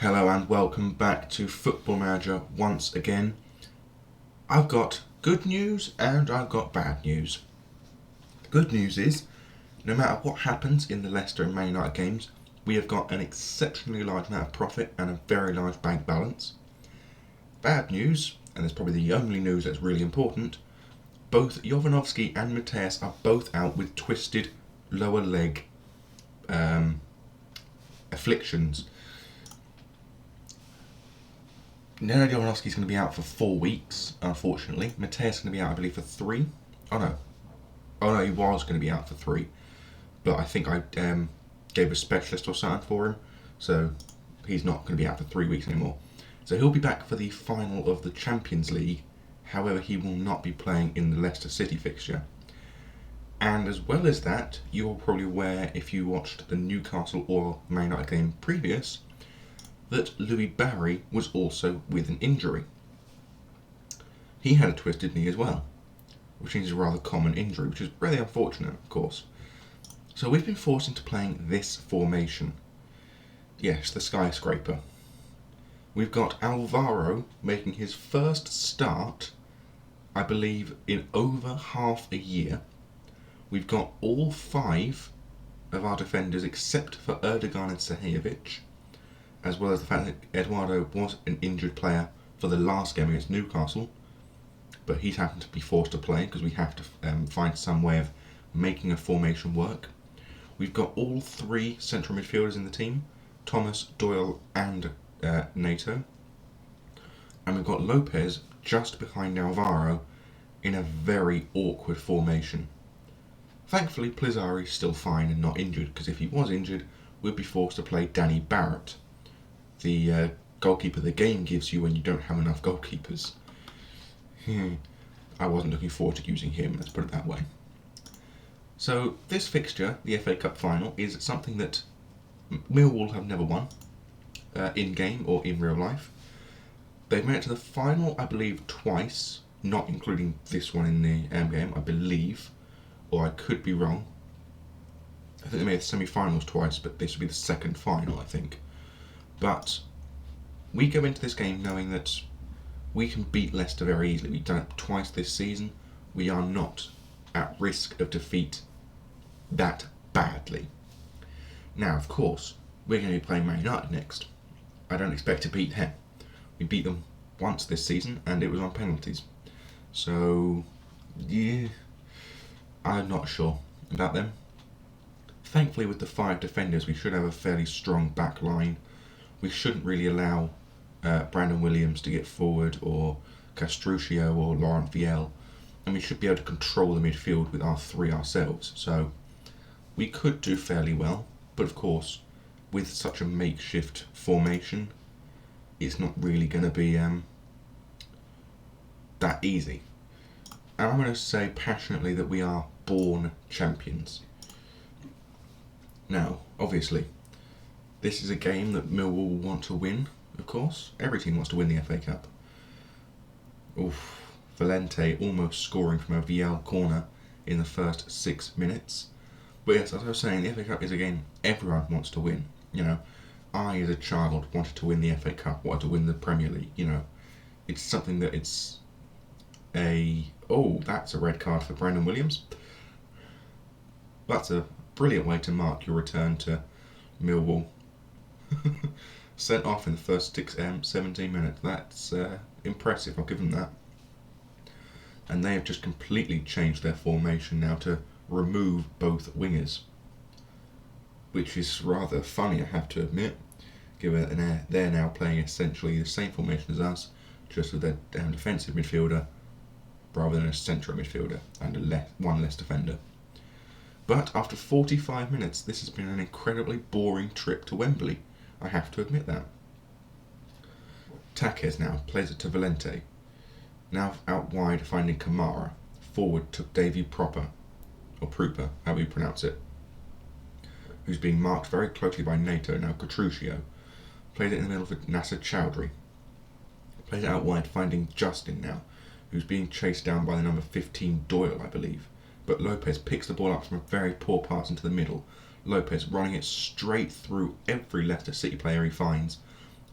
Hello and welcome back to Football Manager once again. I've got good news and I've got bad news. The good news is, no matter what happens in the Leicester and Man United games, we have got an exceptionally large amount of profit and a very large bank balance. Bad news, and it's probably the only news that's really important, both Jovanovski and Mateus are both out with twisted lower leg afflictions. Neno Jovanovski's going to be out for 4 weeks, unfortunately. Mateus is going to be out, I believe, for 3. Oh no, he was going to be out for 3. But I think I gave a specialist or something for him, so he's not going to be out for 3 weeks anymore. So he'll be back for the final of the Champions League. However, he will not be playing in the Leicester City fixture. And as well as that, you're probably aware, if you watched the Newcastle or Man United game previous, that Louis Barry was also with an injury. He had a twisted knee as well, which is a rather common injury, which is really unfortunate, of course. So we've been forced into playing this formation. Yes, the skyscraper. We've got Alvaro making his first start, I believe, in over half a year. We've got all 5 of our defenders except for Erdogan and Sahajovic, as well as the fact that Eduardo was an injured player for the last game against Newcastle, but he's happened to be forced to play because we have to find some way of making a formation work. We've got all 3 central midfielders in the team, Thomas, Doyle and Nato, and we've got Lopez just behind Alvaro in a very awkward formation. Thankfully, Plizzari's still fine and not injured, because if he was injured, we'd be forced to play Danny Barrett, the goalkeeper the game gives you when you don't have enough goalkeepers. I wasn't looking forward to using him, let's put it that way. So this fixture, the FA Cup final, is something that Millwall have never won, in-game or in real life. They've made it to the final, I believe, twice, not including this one in the game, I believe, or I could be wrong. I think they made the semi-finals twice, but this would be the second final, I think. But we go into this game knowing that we can beat Leicester very easily. We've done it twice this season. We are not at risk of defeat that badly. Now, of course, we're going to be playing Man United next. I don't expect to beat them. We beat them once this season, and it was on penalties. So, yeah, I'm not sure about them. Thankfully, with the 5 defenders, we should have a fairly strong back line. We shouldn't really allow Brandon Williams to get forward, or Castruccio or Laurent Viel, and we should be able to control the midfield with our 3 ourselves. So we could do fairly well, but of course, with such a makeshift formation, it's not really going to be that easy. And I'm going to say passionately that we are born champions. Now, obviously, this is a game that Millwall will want to win, of course. Every team wants to win the FA Cup. Oof, Valente almost scoring from a VL corner in the first 6 minutes. But yes, as I was saying, the FA Cup is a game everyone wants to win. You know, I as a child wanted to win the FA Cup, wanted to win the Premier League. You know, it's something that it's a... Oh, that's a red card for Brandon Williams. That's a brilliant way to mark your return to Millwall. Sent off in the first 17 minutes. That's impressive, I'll give them that. And they have just completely changed their formation now to remove both wingers, which is rather funny, I have to admit, given that they're now playing essentially the same formation as us, just with their defensive midfielder rather than a central midfielder and one less defender. But after 45 minutes, this has been an incredibly boring trip to Wembley. I have to admit that. Taques now plays it to Valente. Now out wide, finding Kamara. Forward to Davy Proper, or Prooper, however you pronounce it, who's being marked very closely by Nato. Now Castruccio plays it in the middle for Nasser Chowdhury. Plays it out wide, finding Justin now, who's being chased down by the number 15 Doyle, I believe. But Lopez picks the ball up from a very poor pass into the middle. Lopez running it straight through every Leicester City player he finds,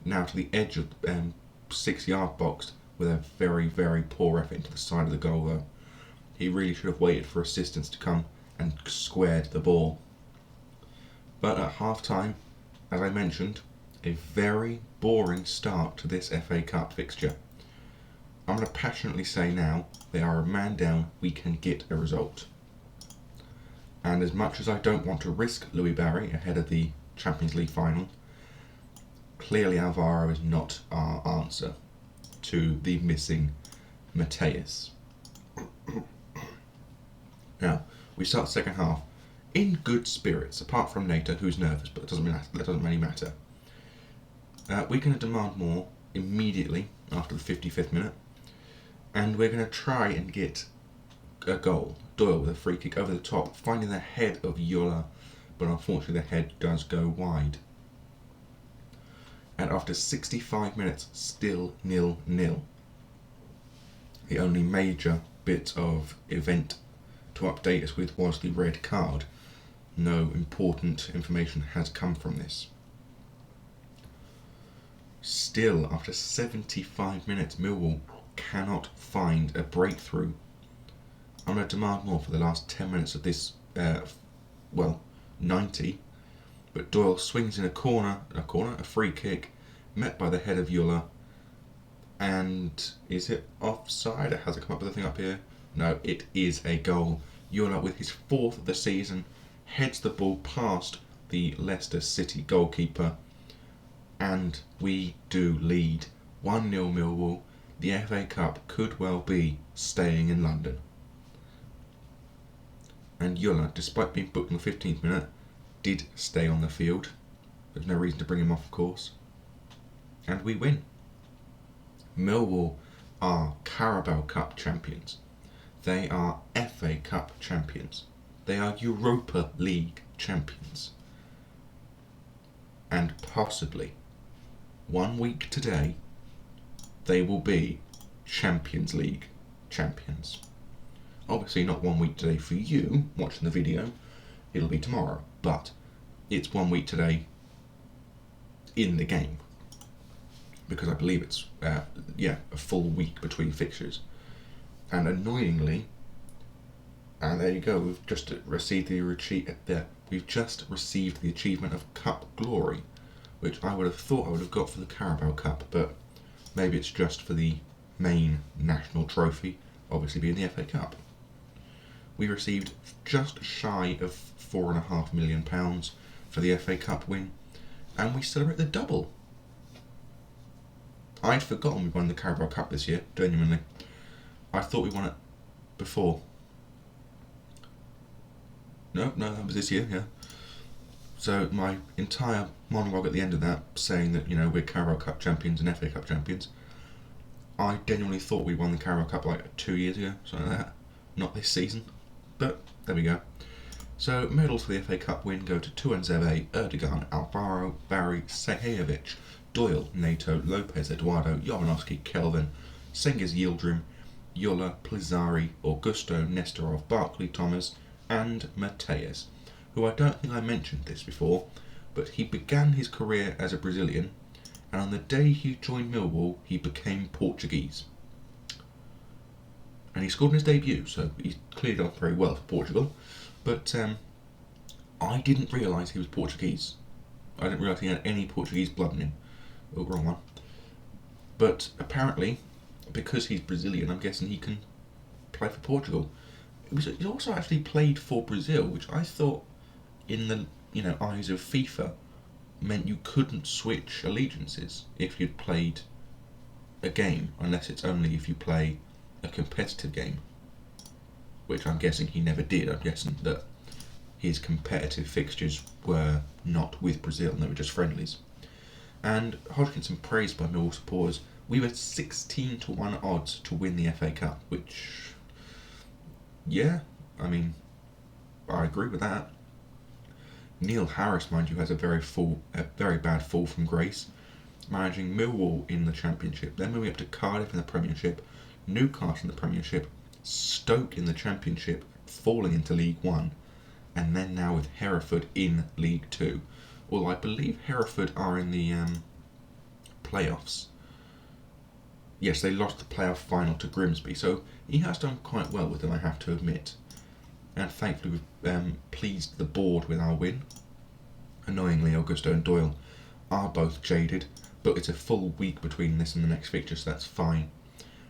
now to the edge of the 6-yard box with a very, very poor effort into the side of the goal though. He really should have waited for assistance to come and squared the ball. But at half time, as I mentioned, a very boring start to this FA Cup fixture. I'm going to passionately say now, they are a man down, we can get a result. And as much as I don't want to risk Louis Barry ahead of the Champions League final, clearly Alvaro is not our answer to the missing Mateus. Now, we start the second half in good spirits, apart from Nato, who's nervous, but that doesn't really matter. We're going to demand more immediately after the 55th minute, and we're going to try and get a goal. Doyle with a free kick over the top, finding the head of Yola, but unfortunately the head does go wide. And after 65 minutes, still 0-0. The only major bit of event to update us with was the red card. No important information has come from this. Still, after 75 minutes, Millwall cannot find a breakthrough. I'm going to demand more for the last 10 minutes of this, 90. But Doyle swings in a free kick, met by the head of Yola. And is it offside? It hasn't come up with a thing up here. No, it is a goal. Yola, with his 4th of the season, heads the ball past the Leicester City goalkeeper. And we do lead 1-0 Millwall. The FA Cup could well be staying in London. And Yola, despite being booked in the 15th minute, did stay on the field. There's no reason to bring him off, of course. And we win. Millwall are Carabao Cup champions. They are FA Cup champions. They are Europa League champions. And possibly, 1 week today, they will be Champions League champions. Obviously not 1 week today for you watching the video, it'll be tomorrow, but it's 1 week today in the game, because I believe it's a full week between fixtures. And annoyingly, and there you go, we've just received the achievement of Cup Glory, which I would have thought I would have got for the Carabao Cup, but maybe it's just for the main national trophy, obviously being the FA Cup. We received just shy of £4.5 million for the FA Cup win, and we celebrate the double. I'd forgotten we won the Carabao Cup this year, genuinely. I thought we won it before. No, that was this year, yeah. So my entire monologue at the end of that, saying that, we're Carabao Cup champions and FA Cup champions, I genuinely thought we won the Carabao Cup like 2 years ago, something like that. Not this season, but there we go. So medals for the FA Cup win go to Tuanzebe, Erdogan, Alvaro, Barry, Sehejovic, Doyle, Nato, Lopez, Eduardo, Jovanovski, Kelvin, Cengiz Yildirim, Yola, Plizari, Augusto, Nestorov, Barkley, Thomas, and Mateus, who I don't think I mentioned this before, but he began his career as a Brazilian, and on the day he joined Millwall, he became Portuguese. And he scored in his debut, so he's clearly done very well for Portugal. But I didn't realise he was Portuguese. I didn't realise he had any Portuguese blood in him. Oh, wrong one. But apparently, because he's Brazilian, I'm guessing he can play for Portugal. He also actually played for Brazil, which I thought, in the eyes of FIFA, meant you couldn't switch allegiances if you'd played a game, unless it's only if you play a competitive game, which I'm guessing he never did. I'm guessing that his competitive fixtures were not with Brazil and they were just friendlies. And Hodgkinson praised by Millwall supporters. We were 16-1 odds to win the FA Cup, which, yeah, I mean, I agree with that. Neil Harris, mind you, has a very bad fall from grace, managing Millwall in the Championship, then moving up to Cardiff in the Premiership, Newcastle in the Premiership, Stoke in the Championship, falling into League One, and then now with Hereford in League Two. Although I believe Hereford are in the playoffs. Yes, they lost the playoff final to Grimsby, so he has done quite well with them, I have to admit. And thankfully we've pleased the board with our win. Annoyingly, Augusto and Doyle are both jaded, but it's a full week between this and the next fixture, so that's fine.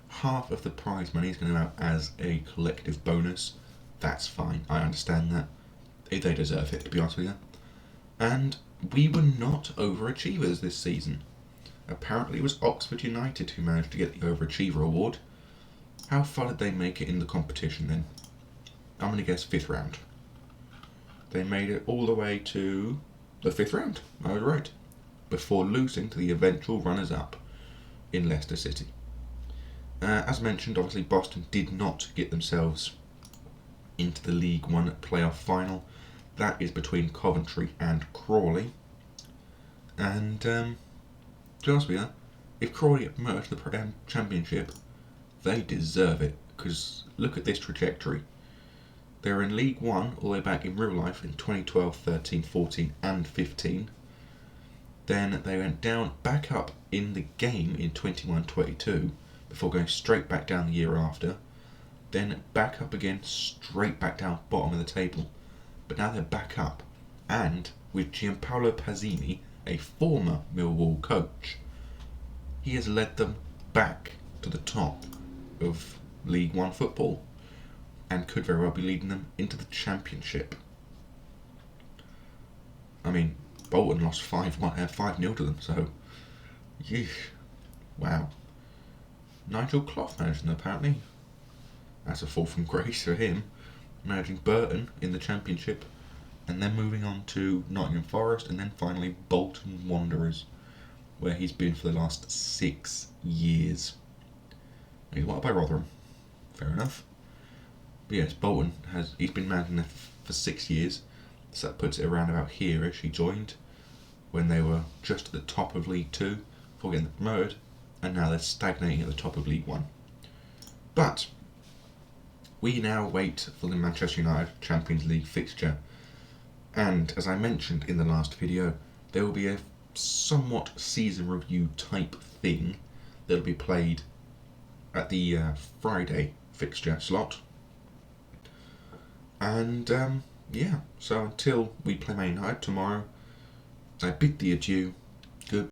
Half of the prize money is going to go out as a collective bonus. That's fine, I understand that. They deserve it, to be honest with you. And we were not overachievers this season. Apparently it was Oxford United who managed to get the Overachiever Award. How far did they make it in the competition then? I'm going to guess 5th round. They made it all the way to the 5th round, I was right, before losing to the eventual runners-up in Leicester City. As mentioned, obviously Boston did not get themselves into the League One playoff final. That is between Coventry and Crawley. And to be honest with you, if Crawley get promoted to the Championship, they deserve it, because look at this trajectory. They were in League One all the way back in real life in 2012, 13, 14 and 15. Then they went down back up in the game in 21-22 before going straight back down the year after. Then back up again, straight back down bottom of the table. But now they're back up, and with Gianpaolo Pazzini, a former Millwall coach, he has led them back to the top of League One football and could very well be leading them into the Championship. I mean, Bolton lost 5-0 to them, so yeesh, wow. Nigel Clough managing them, apparently. That's a fall from grace for him, managing Burton in the Championship and then moving on to Nottingham Forest and then finally Bolton Wanderers, where he's been for the last 6 years. He's what by Rotherham, fair enough. But yes, Bolton he's been managing there for 6 years, so that puts it around about here-ish. He joined when they were just at the top of League 2 before getting promoted, and now they're stagnating at the top of League 1. But we now wait for the Manchester United Champions League fixture, and as I mentioned in the last video, there will be a somewhat season review type thing that will be played at the Friday fixture slot. And yeah, so until we play Man United tomorrow, I bid thee adieu